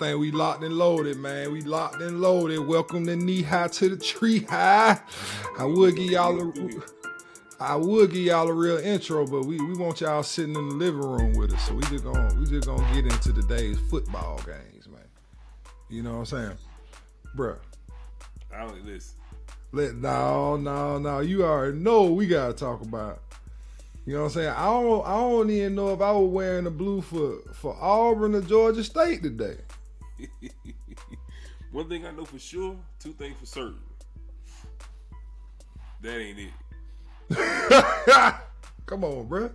think we locked and loaded, man. We locked and loaded. Welcome to Knee High to the Tree High. I would give y'all a real intro, but we want y'all sitting in the living room with us. So we just gonna get into today's football games, man. You know what I'm saying, bruh? I don't listen. No. You already know what we gotta talk about. You know what I'm saying? I don't even know if I was wearing the blue for Auburn or Georgia State today. One thing I know for sure, two things for certain. That ain't it. Come on, bruh.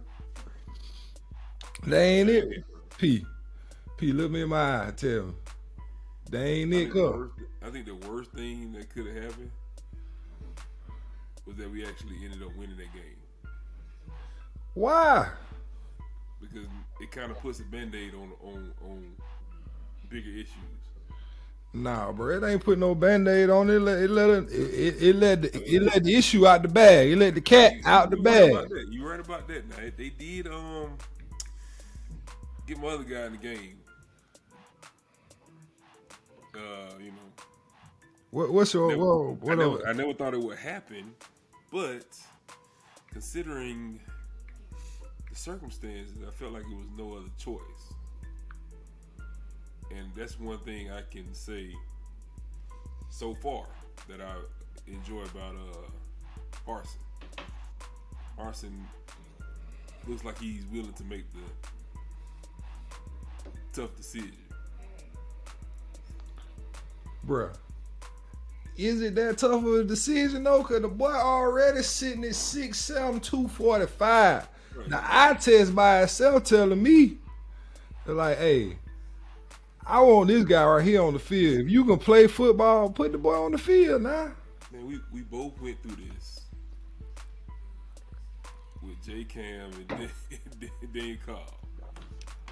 That ain't it. P, look me in my eye and tell me. That ain't it, cuz. I think the worst thing that could have happened was that we actually ended up winning that game. Why? Because it kind of puts a Band-Aid on bigger issues. Nah, bro, it ain't put no Band-Aid on it. It let the issue out the bag. It let the cat out the bag. You right about that. Now they did get my other guy in the game. You know. What's your I never thought it would happen, but considering the circumstances, I felt like it was no other choice. And that's one thing I can say so far that I enjoy about Arson. Arson looks like he's willing to make the tough decision. Bruh, is it that tough of a decision though? Cause the boy already sitting at 6'7", 245. Right. Now eye test by itself telling me, they're like, hey, I want this guy right here on the field. If you can play football, put the boy on the field now. Man, we both went through this with J Cam and Dan Cobb.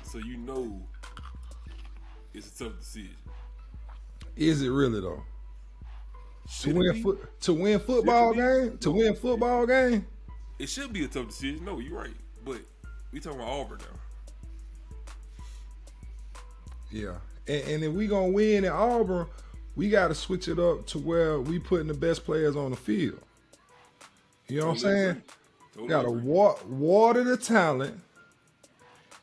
So you know it's a tough decision. Is it really though? To win football game? It should be a tough decision. No, you're right. But we talking about Auburn now. Yeah. And if we gonna win at Auburn, we gotta switch it up to where we putting the best players on the field. You know what I'm saying? Totally gotta water the talent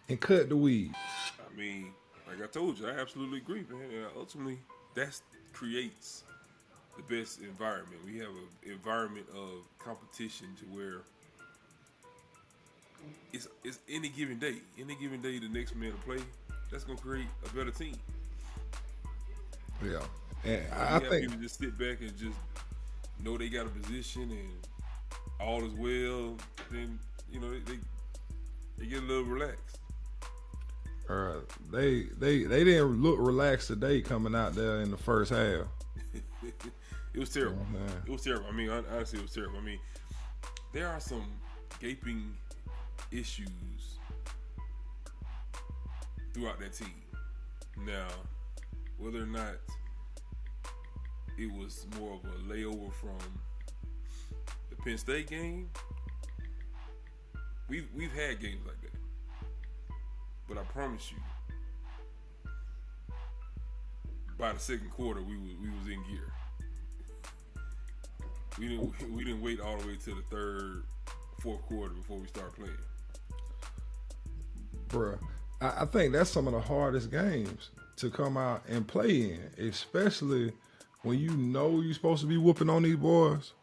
and cut the weeds. I mean, like I told you, I absolutely agree, man. And ultimately, that creates the best environment. We have an environment of competition to where it's any given day. Any given day, the next man to play, that's gonna create a better team. Yeah, and I think people just sit back and just know they got a position and all is well. Then you know they get a little relaxed. They didn't look relaxed today coming out there in the first half. It was terrible. Oh, it was terrible. I mean, honestly, it was terrible. I mean, there are some gaping issues throughout that team. Now, whether or not it was more of a layover from the Penn State game, we've had games like that. But I promise you, by the second quarter, we was in gear. We didn't wait all the way to the third, fourth quarter before we started playing. Bruh, I think that's some of the hardest games to come out and play in, especially when you know you're supposed to be whooping on these boys.